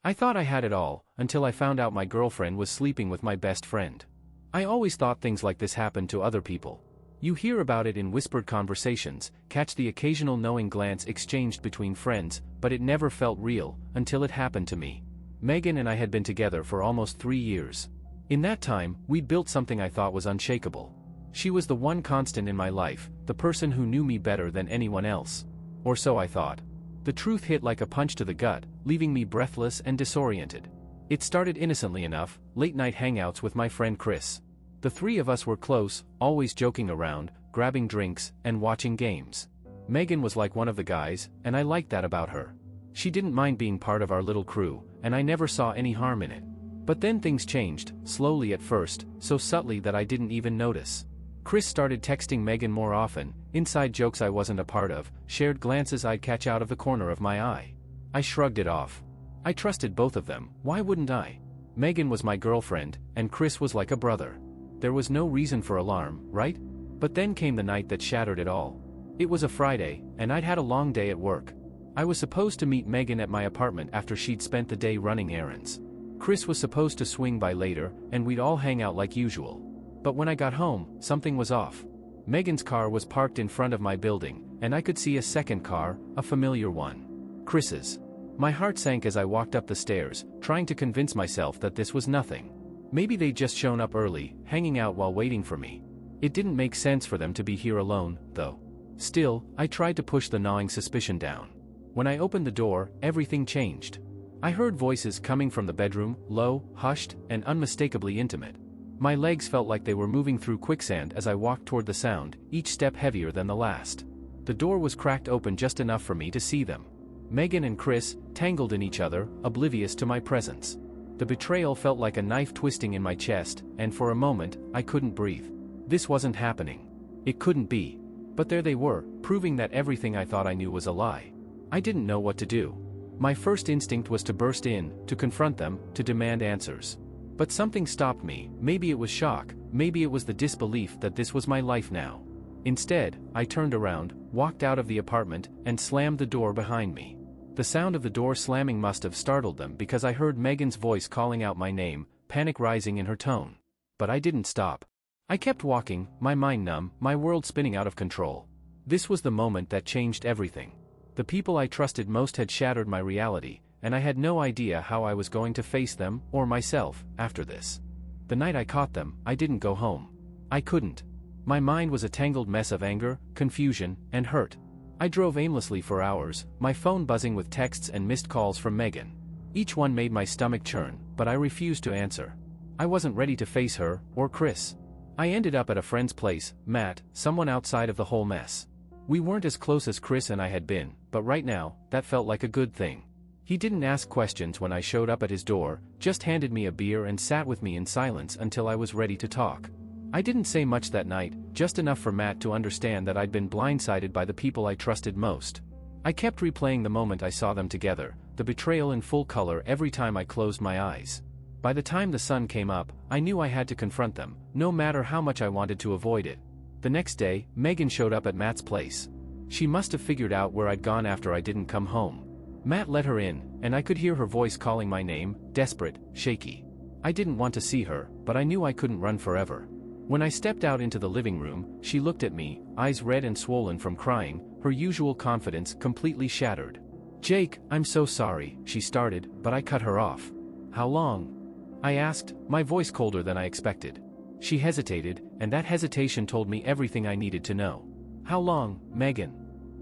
I thought I had it all, until I found out my girlfriend was sleeping with my best friend. I always thought things like this happened to other people. You hear about it in whispered conversations, catch the occasional knowing glance exchanged between friends, but it never felt real, until it happened to me. Megan and I had been together for almost 3 years. In that time, we'd built something I thought was unshakable. She was the one constant in my life, the person who knew me better than anyone else. Or so I thought. The truth hit like a punch to the gut, leaving me breathless and disoriented. It started innocently enough, late-night hangouts with my friend Chris. The three of us were close, always joking around, grabbing drinks, and watching games. Megan was like one of the guys, and I liked that about her. She didn't mind being part of our little crew, and I never saw any harm in it. But then things changed, slowly at first, so subtly that I didn't even notice. Chris started texting Megan more often, inside jokes I wasn't a part of, shared glances I'd catch out of the corner of my eye. I shrugged it off. I trusted both of them, why wouldn't I? Megan was my girlfriend, and Chris was like a brother. There was no reason for alarm, right? But then came the night that shattered it all. It was a Friday, and I'd had a long day at work. I was supposed to meet Megan at my apartment after she'd spent the day running errands. Chris was supposed to swing by later, and we'd all hang out like usual. But when I got home, something was off. Megan's car was parked in front of my building, and I could see a second car, a familiar one. Chris's. My heart sank as I walked up the stairs, trying to convince myself that this was nothing. Maybe they'd just shown up early, hanging out while waiting for me. It didn't make sense for them to be here alone, though. Still, I tried to push the gnawing suspicion down. When I opened the door, everything changed. I heard voices coming from the bedroom, low, hushed, and unmistakably intimate. My legs felt like they were moving through quicksand as I walked toward the sound, each step heavier than the last. The door was cracked open just enough for me to see them. Megan and Chris, tangled in each other, oblivious to my presence. The betrayal felt like a knife twisting in my chest, and for a moment, I couldn't breathe. This wasn't happening. It couldn't be. But there they were, proving that everything I thought I knew was a lie. I didn't know what to do. My first instinct was to burst in, to confront them, to demand answers. But something stopped me. Maybe it was shock, maybe it was the disbelief that this was my life now. Instead, I turned around, walked out of the apartment, and slammed the door behind me. The sound of the door slamming must have startled them because I heard Megan's voice calling out my name, panic rising in her tone. But I didn't stop. I kept walking, my mind numb, my world spinning out of control. This was the moment that changed everything. The people I trusted most had shattered my reality, and I had no idea how I was going to face them, or myself, after this. The night I caught them, I didn't go home. I couldn't. My mind was a tangled mess of anger, confusion, and hurt. I drove aimlessly for hours, my phone buzzing with texts and missed calls from Megan. Each one made my stomach churn, but I refused to answer. I wasn't ready to face her, or Chris. I ended up at a friend's place, Matt, someone outside of the whole mess. We weren't as close as Chris and I had been, but right now, that felt like a good thing. He didn't ask questions when I showed up at his door, just handed me a beer and sat with me in silence until I was ready to talk. I didn't say much that night, just enough for Matt to understand that I'd been blindsided by the people I trusted most. I kept replaying the moment I saw them together, the betrayal in full color every time I closed my eyes. By the time the sun came up, I knew I had to confront them, no matter how much I wanted to avoid it. The next day, Megan showed up at Matt's place. She must have figured out where I'd gone after I didn't come home. Matt let her in, and I could hear her voice calling my name, desperate, shaky. I didn't want to see her, but I knew I couldn't run forever. When I stepped out into the living room, she looked at me, eyes red and swollen from crying, her usual confidence completely shattered. "Jake, I'm so sorry," she started, but I cut her off. "How long?" I asked, my voice colder than I expected. She hesitated, and that hesitation told me everything I needed to know. "How long, Megan?"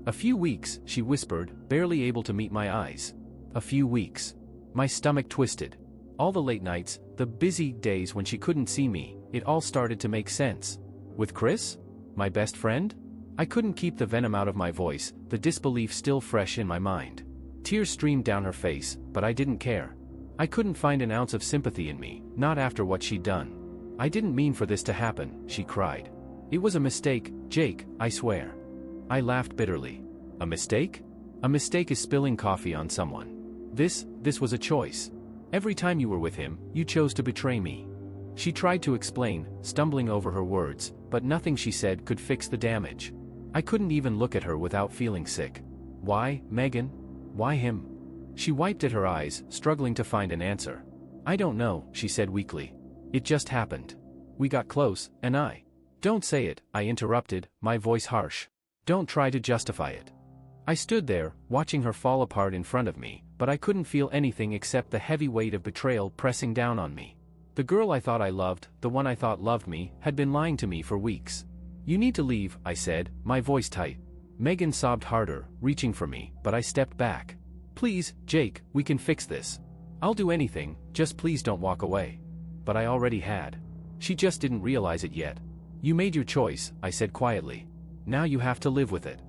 "A few weeks," she whispered, barely able to meet my eyes. "A few weeks." My stomach twisted. All the late nights, the busy days when she couldn't see me, it all started to make sense. With Chris? My best friend? I couldn't keep the venom out of my voice, the disbelief still fresh in my mind. Tears streamed down her face, but I didn't care. I couldn't find an ounce of sympathy in me, not after what she'd done. "I didn't mean for this to happen," she cried. "It was a mistake, Jake, I swear." I laughed bitterly. "A mistake? A mistake is spilling coffee on someone. This was a choice. Every time you were with him, you chose to betray me." She tried to explain, stumbling over her words, but nothing she said could fix the damage. I couldn't even look at her without feeling sick. "Why, Megan? Why him?" She wiped at her eyes, struggling to find an answer. I don't know, she said weakly. It just happened. We got close, and I. Don't say it, I interrupted, my voice harsh. Don't try to justify it. I stood there, watching her fall apart in front of me, but I couldn't feel anything except the heavy weight of betrayal pressing down on me. The girl I thought I loved, the one I thought loved me, had been lying to me for weeks. You need to leave, I said, my voice tight. Megan sobbed harder, reaching for me, but I stepped back. Please, Jake, we can fix this. I'll do anything, just please don't walk away. But I already had. She just didn't realize it yet. You made your choice, I said quietly. Now you have to live with it.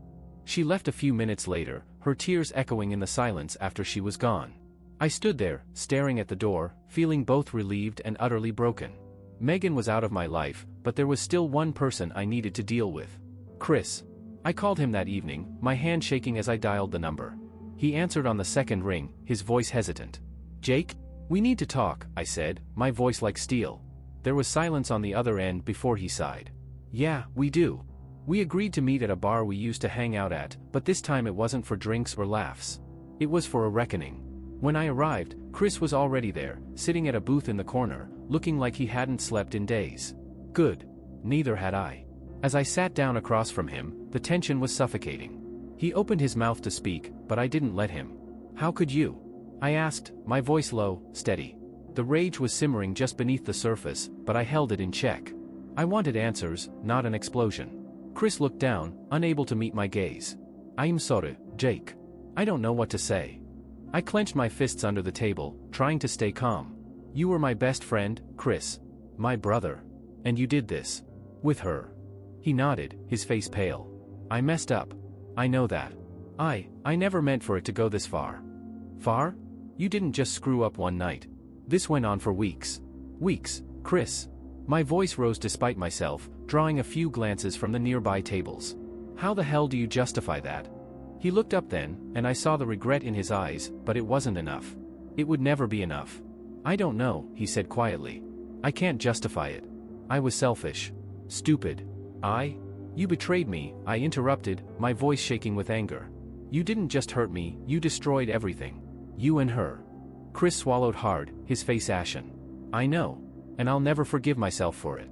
She left a few minutes later, her tears echoing in the silence after she was gone. I stood there, staring at the door, feeling both relieved and utterly broken. Megan was out of my life, but there was still one person I needed to deal with. Chris. I called him that evening, my hand shaking as I dialed the number. He answered on the second ring, his voice hesitant. Jake? We need to talk, I said, my voice like steel. There was silence on the other end before he sighed. Yeah, we do. We agreed to meet at a bar we used to hang out at, but this time it wasn't for drinks or laughs. It was for a reckoning. When I arrived, Chris was already there, sitting at a booth in the corner, looking like he hadn't slept in days. Good. Neither had I. As I sat down across from him, the tension was suffocating. He opened his mouth to speak, but I didn't let him. How could you? I asked, my voice low, steady. The rage was simmering just beneath the surface, but I held it in check. I wanted answers, not an explosion. Chris looked down, unable to meet my gaze. I'm sorry, Jake. I don't know what to say. I clenched my fists under the table, trying to stay calm. You were my best friend, Chris. My brother. And you did this. With her. He nodded, his face pale. I messed up. I know that. I never meant for it to go this far. Far? You didn't just screw up one night. This went on for weeks. Weeks, Chris. My voice rose despite myself, drawing a few glances from the nearby tables. How the hell do you justify that? He looked up then, and I saw the regret in his eyes, but it wasn't enough. It would never be enough. I don't know, he said quietly. I can't justify it. I was selfish. Stupid. You betrayed me, I interrupted, my voice shaking with anger. You didn't just hurt me, you destroyed everything. You and her. Chris swallowed hard, his face ashen. I know. And I'll never forgive myself for it.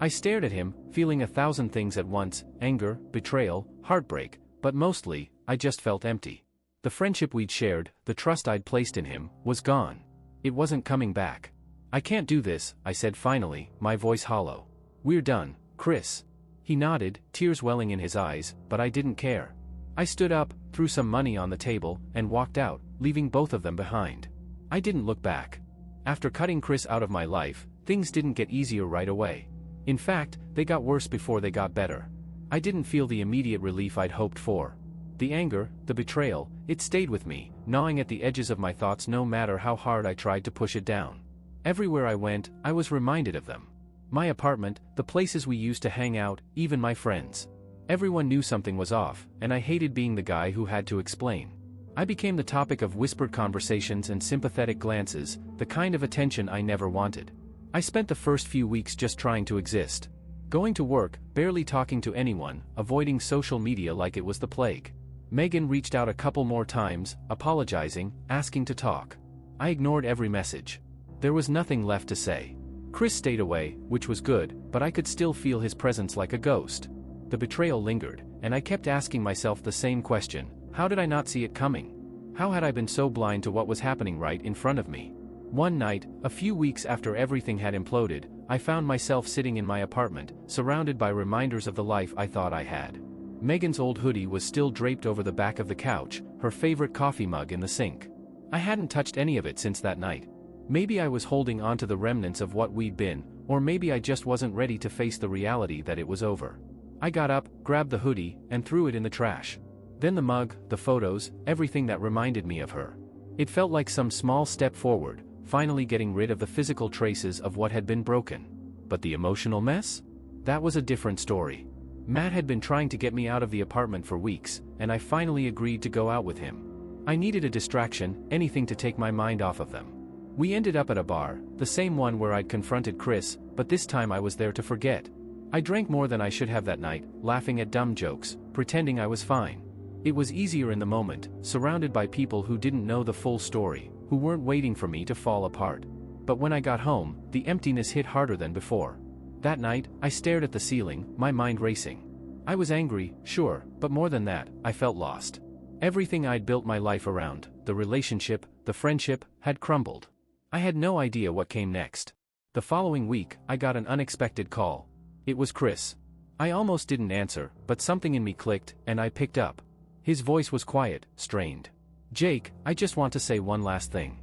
I stared at him, feeling 1,000 things at once, anger, betrayal, heartbreak, but mostly, I just felt empty. The friendship we'd shared, the trust I'd placed in him, was gone. It wasn't coming back. I can't do this, I said finally, my voice hollow. We're done, Chris. He nodded, tears welling in his eyes, but I didn't care. I stood up, threw some money on the table, and walked out, leaving both of them behind. I didn't look back. After cutting Chris out of my life, things didn't get easier right away. In fact, they got worse before they got better. I didn't feel the immediate relief I'd hoped for. The anger, the betrayal, it stayed with me, gnawing at the edges of my thoughts no matter how hard I tried to push it down. Everywhere I went, I was reminded of them. My apartment, the places we used to hang out, even my friends. Everyone knew something was off, and I hated being the guy who had to explain. I became the topic of whispered conversations and sympathetic glances, the kind of attention I never wanted. I spent the first few weeks just trying to exist. Going to work, barely talking to anyone, avoiding social media like it was the plague. Megan reached out a couple more times, apologizing, asking to talk. I ignored every message. There was nothing left to say. Chris stayed away, which was good, but I could still feel his presence like a ghost. The betrayal lingered, and I kept asking myself the same question: how did I not see it coming? How had I been so blind to what was happening right in front of me? One night, a few weeks after everything had imploded, I found myself sitting in my apartment, surrounded by reminders of the life I thought I had. Megan's old hoodie was still draped over the back of the couch, her favorite coffee mug in the sink. I hadn't touched any of it since that night. Maybe I was holding on to the remnants of what we'd been, or maybe I just wasn't ready to face the reality that it was over. I got up, grabbed the hoodie, and threw it in the trash. Then the mug, the photos, everything that reminded me of her. It felt like some small step forward, finally getting rid of the physical traces of what had been broken. But the emotional mess? That was a different story. Matt had been trying to get me out of the apartment for weeks, and I finally agreed to go out with him. I needed a distraction, anything to take my mind off of them. We ended up at a bar, the same one where I'd confronted Chris, but this time I was there to forget. I drank more than I should have that night, laughing at dumb jokes, pretending I was fine. It was easier in the moment, surrounded by people who didn't know the full story, who weren't waiting for me to fall apart. But when I got home, the emptiness hit harder than before. That night, I stared at the ceiling, my mind racing. I was angry, sure, but more than that, I felt lost. Everything I'd built my life around, the relationship, the friendship, had crumbled. I had no idea what came next. The following week, I got an unexpected call. It was Chris. I almost didn't answer, but something in me clicked, and I picked up. His voice was quiet, strained. "Jake, I just want to say one last thing."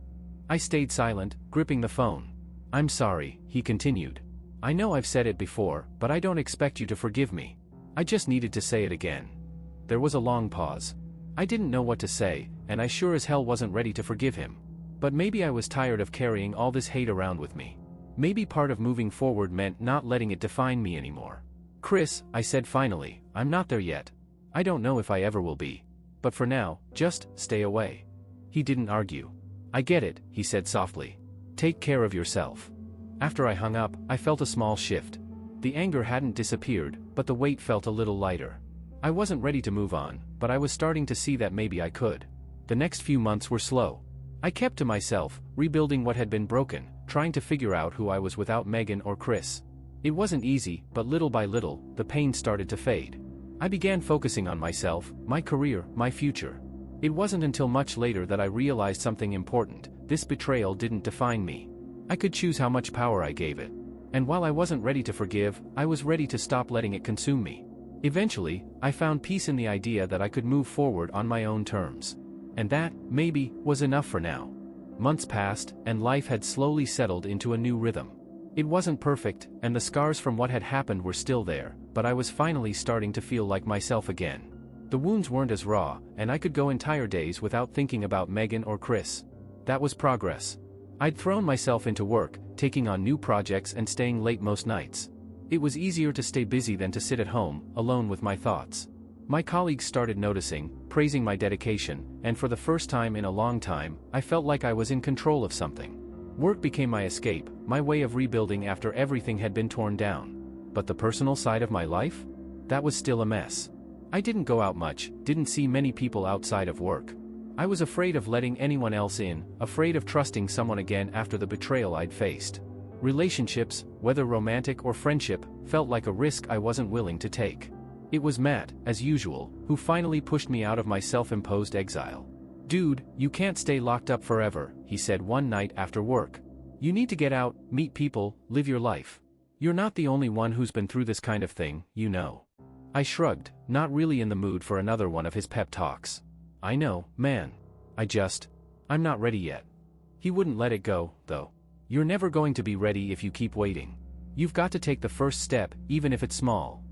I stayed silent, gripping the phone. "I'm sorry," he continued. "I know I've said it before, but I don't expect you to forgive me. I just needed to say it again." There was a long pause. I didn't know what to say, and I sure as hell wasn't ready to forgive him. But maybe I was tired of carrying all this hate around with me. Maybe part of moving forward meant not letting it define me anymore. "Chris," I said finally, "I'm not there yet. I don't know if I ever will be. But for now, just stay away." He didn't argue. "I get it," he said softly. "Take care of yourself." After I hung up, I felt a small shift. The anger hadn't disappeared, but the weight felt a little lighter. I wasn't ready to move on, but I was starting to see that maybe I could. The next few months were slow. I kept to myself, rebuilding what had been broken, trying to figure out who I was without Megan or Chris. It wasn't easy, but little by little, the pain started to fade. I began focusing on myself, my career, my future. It wasn't until much later that I realized something important: this betrayal didn't define me. I could choose how much power I gave it. And while I wasn't ready to forgive, I was ready to stop letting it consume me. Eventually, I found peace in the idea that I could move forward on my own terms. And that, maybe, was enough for now. Months passed, and life had slowly settled into a new rhythm. It wasn't perfect, and the scars from what had happened were still there, but I was finally starting to feel like myself again. The wounds weren't as raw, and I could go entire days without thinking about Megan or Chris. That was progress. I'd thrown myself into work, taking on new projects and staying late most nights. It was easier to stay busy than to sit at home, alone with my thoughts. My colleagues started noticing, praising my dedication, and for the first time in a long time, I felt like I was in control of something. Work became my escape, my way of rebuilding after everything had been torn down. But the personal side of my life? That was still a mess. I didn't go out much, didn't see many people outside of work. I was afraid of letting anyone else in, afraid of trusting someone again after the betrayal I'd faced. Relationships, whether romantic or friendship, felt like a risk I wasn't willing to take. It was Matt, as usual, who finally pushed me out of my self-imposed exile. "Dude, you can't stay locked up forever," he said one night after work. "You need to get out, meet people, live your life. You're not the only one who's been through this kind of thing, you know." I shrugged, not really in the mood for another one of his pep talks. "I know, man. I'm not ready yet." He wouldn't let it go, though. "You're never going to be ready if you keep waiting. You've got to take the first step, even if it's small."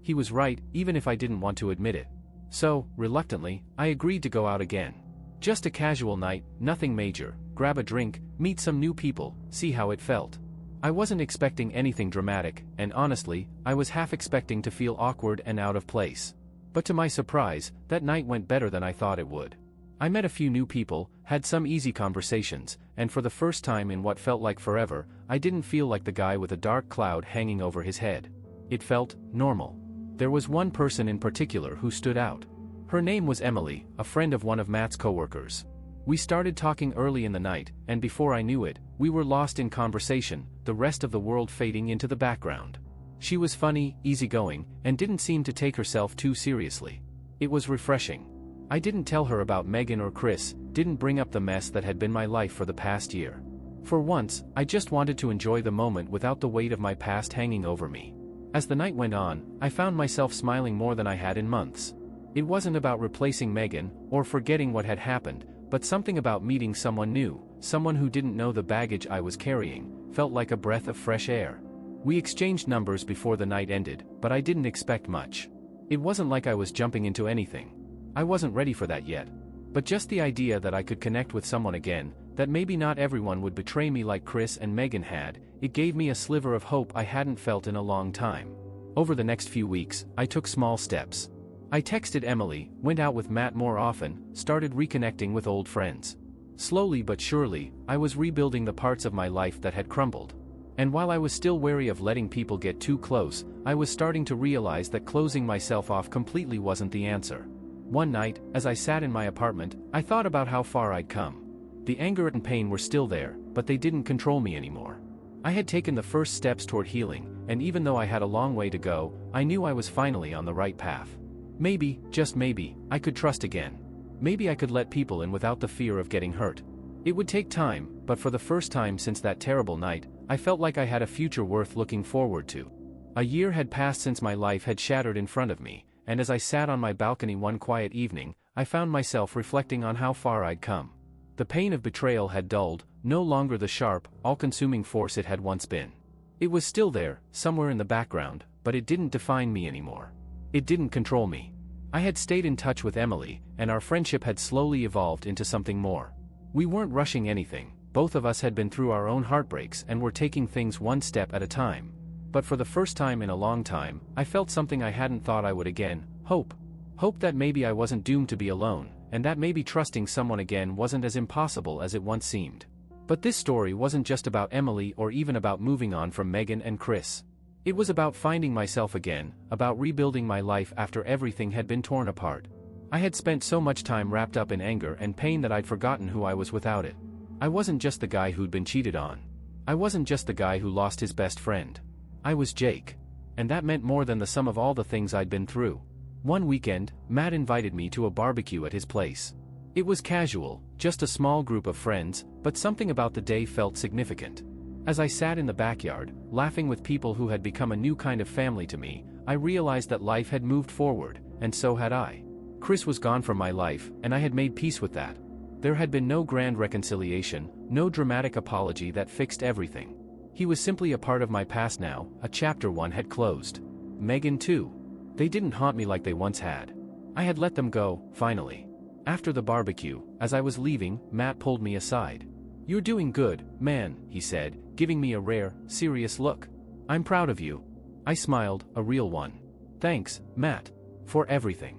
He was right, even if I didn't want to admit it. So, reluctantly, I agreed to go out again. Just a casual night, nothing major, grab a drink, meet some new people, see how it felt. I wasn't expecting anything dramatic, and honestly, I was half expecting to feel awkward and out of place. But to my surprise, that night went better than I thought it would. I met a few new people, had some easy conversations, and for the first time in what felt like forever, I didn't feel like the guy with a dark cloud hanging over his head. It felt normal. There was one person in particular who stood out. Her name was Emily, a friend of one of Matt's coworkers. We started talking early in the night, and before I knew it, we were lost in conversation, the rest of the world fading into the background. She was funny, easygoing, and didn't seem to take herself too seriously. It was refreshing. I didn't tell her about Megan or Chris, didn't bring up the mess that had been my life for the past year. For once, I just wanted to enjoy the moment without the weight of my past hanging over me. As the night went on, I found myself smiling more than I had in months. It wasn't about replacing Megan, or forgetting what had happened, but something about meeting someone new, someone who didn't know the baggage I was carrying, felt like a breath of fresh air. We exchanged numbers before the night ended, but I didn't expect much. It wasn't like I was jumping into anything. I wasn't ready for that yet. But just the idea that I could connect with someone again, that maybe not everyone would betray me like Chris and Megan had, it gave me a sliver of hope I hadn't felt in a long time. Over the next few weeks, I took small steps. I texted Emily, went out with Matt more often, started reconnecting with old friends. Slowly but surely, I was rebuilding the parts of my life that had crumbled. And while I was still wary of letting people get too close, I was starting to realize that closing myself off completely wasn't the answer. One night, as I sat in my apartment, I thought about how far I'd come. The anger and pain were still there, but they didn't control me anymore. I had taken the first steps toward healing, and even though I had a long way to go, I knew I was finally on the right path. Maybe, just maybe, I could trust again. Maybe I could let people in without the fear of getting hurt. It would take time, but for the first time since that terrible night, I felt like I had a future worth looking forward to. A year had passed since my life had shattered in front of me, and as I sat on my balcony one quiet evening, I found myself reflecting on how far I'd come. The pain of betrayal had dulled, no longer the sharp, all-consuming force it had once been. It was still there, somewhere in the background, but it didn't define me anymore. It didn't control me. I had stayed in touch with Emily, and our friendship had slowly evolved into something more. We weren't rushing anything, both of us had been through our own heartbreaks and were taking things one step at a time. But for the first time in a long time, I felt something I hadn't thought I would again: hope. Hope that maybe I wasn't doomed to be alone, and that maybe trusting someone again wasn't as impossible as it once seemed. But this story wasn't just about Emily or even about moving on from Megan and Chris. It was about finding myself again, about rebuilding my life after everything had been torn apart. I had spent so much time wrapped up in anger and pain that I'd forgotten who I was without it. I wasn't just the guy who'd been cheated on. I wasn't just the guy who lost his best friend. I was Jake. And that meant more than the sum of all the things I'd been through. One weekend, Matt invited me to a barbecue at his place. It was casual, just a small group of friends, but something about the day felt significant. As I sat in the backyard, laughing with people who had become a new kind of family to me, I realized that life had moved forward, and so had I. Chris was gone from my life, and I had made peace with that. There had been no grand reconciliation, no dramatic apology that fixed everything. He was simply a part of my past now, a chapter one had closed. Megan too. They didn't haunt me like they once had. I had let them go, finally. After the barbecue, as I was leaving, Matt pulled me aside. "You're doing good, man," he said, giving me a rare, serious look. "I'm proud of you." I smiled, a real one. "Thanks, Matt. For everything."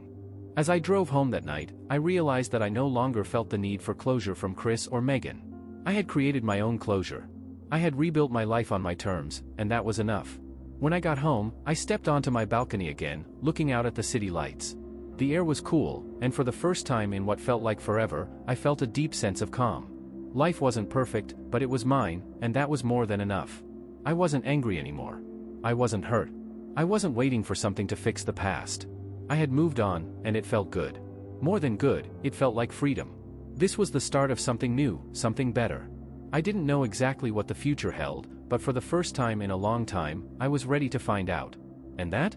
As I drove home that night, I realized that I no longer felt the need for closure from Chris or Megan. I had created my own closure. I had rebuilt my life on my terms, and that was enough. When I got home, I stepped onto my balcony again, looking out at the city lights. The air was cool, and for the first time in what felt like forever, I felt a deep sense of calm. Life wasn't perfect, but it was mine, and that was more than enough. I wasn't angry anymore. I wasn't hurt. I wasn't waiting for something to fix the past. I had moved on, and it felt good. More than good, it felt like freedom. This was the start of something new, something better. I didn't know exactly what the future held, but for the first time in a long time, I was ready to find out. And that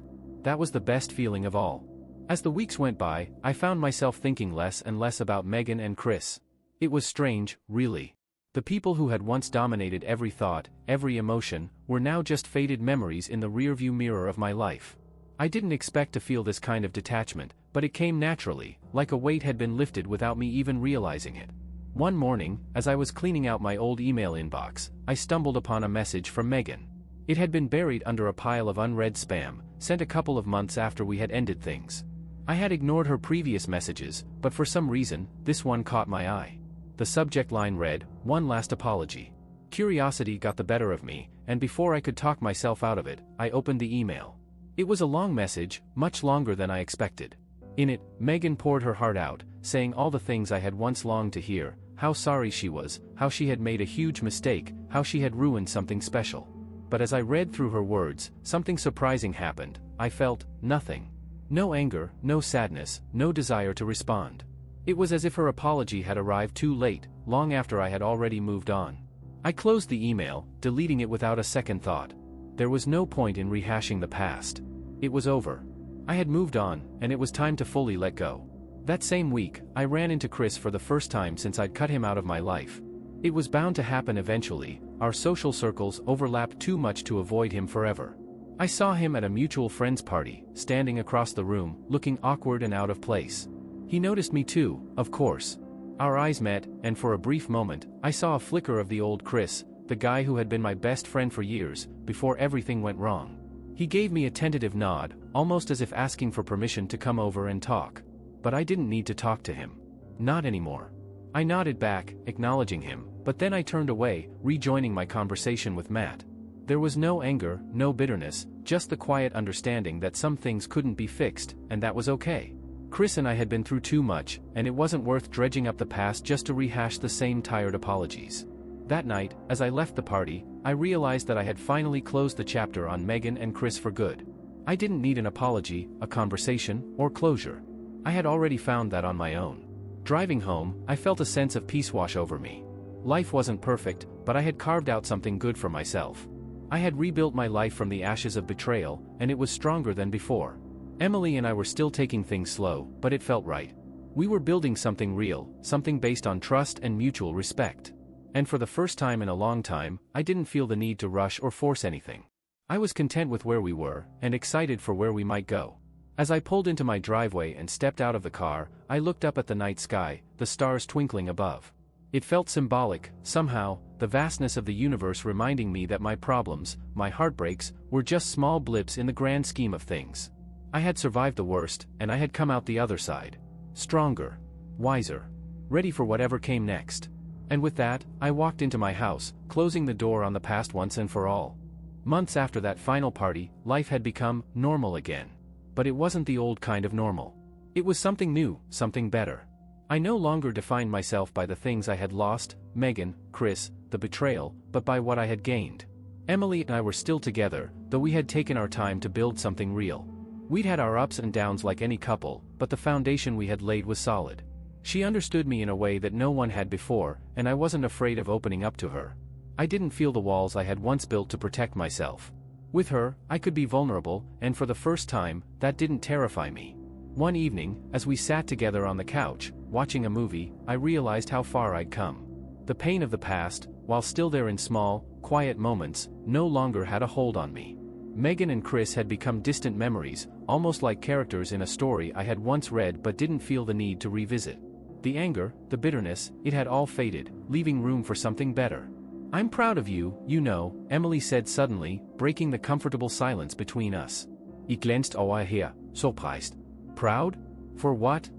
was the best feeling of all. As the weeks went by, I found myself thinking less and less about Megan and Chris. It was strange, really. The people who had once dominated every thought, every emotion, were now just faded memories in the rearview mirror of my life. I didn't expect to feel this kind of detachment, but it came naturally, like a weight had been lifted without me even realizing it. One morning, as I was cleaning out my old email inbox, I stumbled upon a message from Megan. It had been buried under a pile of unread spam, sent a couple of months after we had ended things. I had ignored her previous messages, but for some reason, this one caught my eye. The subject line read, "One last apology." Curiosity got the better of me, and before I could talk myself out of it, I opened the email. It was a long message, much longer than I expected. In it, Megan poured her heart out, saying all the things I had once longed to hear: how sorry she was, how she had made a huge mistake, how she had ruined something special. But as I read through her words, something surprising happened. I felt nothing. No anger, no sadness, no desire to respond. It was as if her apology had arrived too late, long after I had already moved on. I closed the email, deleting it without a second thought. There was no point in rehashing the past. It was over. I had moved on, and it was time to fully let go. That same week, I ran into Chris for the first time since I'd cut him out of my life. It was bound to happen eventually. Our social circles overlapped too much to avoid him forever. I saw him at a mutual friend's party, standing across the room, looking awkward and out of place. He noticed me too, of course. Our eyes met, and for a brief moment, I saw a flicker of the old Chris, the guy who had been my best friend for years, before everything went wrong. He gave me a tentative nod, almost as if asking for permission to come over and talk. But I didn't need to talk to him. Not anymore. I nodded back, acknowledging him, but then I turned away, rejoining my conversation with Matt. There was no anger, no bitterness, just the quiet understanding that some things couldn't be fixed, and that was okay. Chris and I had been through too much, and it wasn't worth dredging up the past just to rehash the same tired apologies. That night, as I left the party, I realized that I had finally closed the chapter on Megan and Chris for good. I didn't need an apology, a conversation, or closure. I had already found that on my own. Driving home, I felt a sense of peace wash over me. Life wasn't perfect, but I had carved out something good for myself. I had rebuilt my life from the ashes of betrayal, and it was stronger than before. Emily and I were still taking things slow, but it felt right. We were building something real, something based on trust and mutual respect. And for the first time in a long time, I didn't feel the need to rush or force anything. I was content with where we were, and excited for where we might go. As I pulled into my driveway and stepped out of the car, I looked up at the night sky, the stars twinkling above. It felt symbolic, somehow, the vastness of the universe reminding me that my problems, my heartbreaks, were just small blips in the grand scheme of things. I had survived the worst, and I had come out the other side. Stronger. Wiser. Ready for whatever came next. And with that, I walked into my house, closing the door on the past once and for all. Months after that final party, life had become normal again. But it wasn't the old kind of normal. It was something new, something better. I no longer defined myself by the things I had lost, Megan, Chris, the betrayal, but by what I had gained. Emily and I were still together, though we had taken our time to build something real. We'd had our ups and downs like any couple, but the foundation we had laid was solid. She understood me in a way that no one had before, and I wasn't afraid of opening up to her. I didn't feel the walls I had once built to protect myself. With her, I could be vulnerable, and for the first time, that didn't terrify me. One evening, as we sat together on the couch, watching a movie, I realized how far I'd come. The pain of the past, while still there in small, quiet moments, no longer had a hold on me. Megan and Chris had become distant memories, almost like characters in a story I had once read but didn't feel the need to revisit. The anger, the bitterness, it had all faded, leaving room for something better. "I'm proud of you, you know," Emily said suddenly, breaking the comfortable silence between us. "Ik glänzt over her, surprised." "Proud? For what?"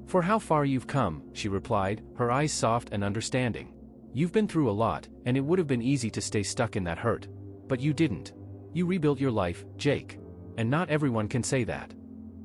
"For how far you've come," she replied, her eyes soft and understanding. "You've been through a lot, and it would have been easy to stay stuck in that hurt. But you didn't. You rebuilt your life, Jake. And not everyone can say that."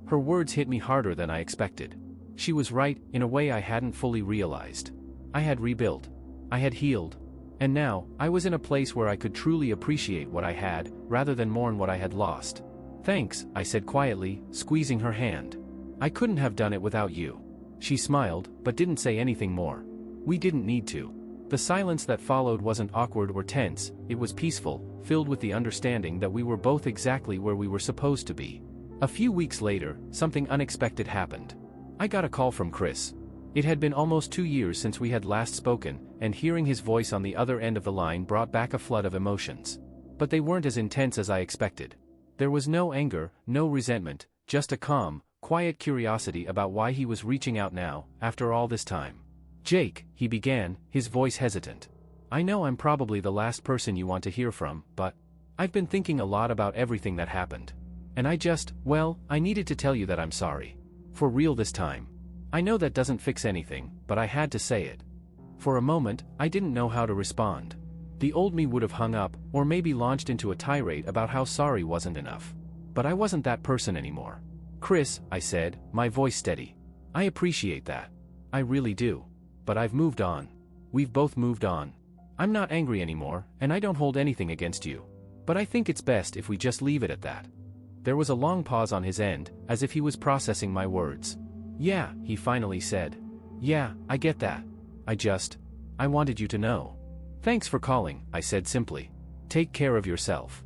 Her words hit me harder than I expected. She was right, in a way I hadn't fully realized. I had rebuilt. I had healed. And now, I was in a place where I could truly appreciate what I had, rather than mourn what I had lost. "Thanks," I said quietly, squeezing her hand. "I couldn't have done it without you." She smiled, but didn't say anything more. We didn't need to. The silence that followed wasn't awkward or tense, it was peaceful, filled with the understanding that we were both exactly where we were supposed to be. A few weeks later, something unexpected happened. I got a call from Chris. It had been almost 2 years since we had last spoken, and hearing his voice on the other end of the line brought back a flood of emotions. But they weren't as intense as I expected. There was no anger, no resentment, just a calm, quiet curiosity about why he was reaching out now, after all this time. "Jake," he began, his voice hesitant. "I know I'm probably the last person you want to hear from, but I've been thinking a lot about everything that happened. And I needed to tell you that I'm sorry. For real this time. I know that doesn't fix anything, but I had to say it." For a moment, I didn't know how to respond. The old me would have hung up, or maybe launched into a tirade about how sorry wasn't enough. But I wasn't that person anymore. "Chris," I said, my voice steady. "I appreciate that. I really do. But I've moved on. We've both moved on. I'm not angry anymore, and I don't hold anything against you. But I think it's best if we just leave it at that." There was a long pause on his end, as if he was processing my words. "Yeah," he finally said. "Yeah, I get that. I wanted you to know." "Thanks for calling," I said simply. "Take care of yourself."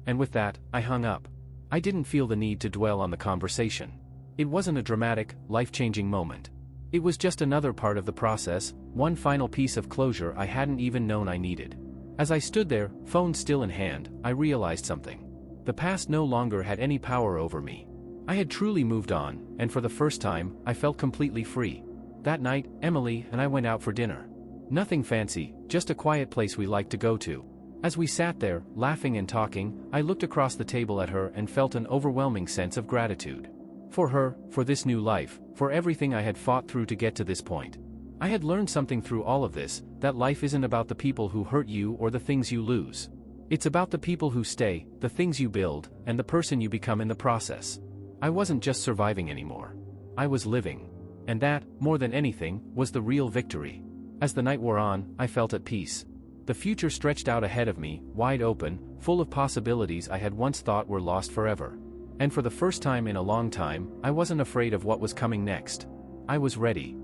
And with that, I hung up. I didn't feel the need to dwell on the conversation. It wasn't a dramatic, life-changing moment. It was just another part of the process, one final piece of closure I hadn't even known I needed. As I stood there, phone still in hand, I realized something. The past no longer had any power over me. I had truly moved on, and for the first time, I felt completely free. That night, Emily and I went out for dinner. Nothing fancy, just a quiet place we liked to go to. As we sat there, laughing and talking, I looked across the table at her and felt an overwhelming sense of gratitude. For her, for this new life, for everything I had fought through to get to this point. I had learned something through all of this, that life isn't about the people who hurt you or the things you lose. It's about the people who stay, the things you build, and the person you become in the process. I wasn't just surviving anymore. I was living. And that, more than anything, was the real victory. As the night wore on, I felt at peace. The future stretched out ahead of me, wide open, full of possibilities I had once thought were lost forever. And for the first time in a long time, I wasn't afraid of what was coming next. I was ready.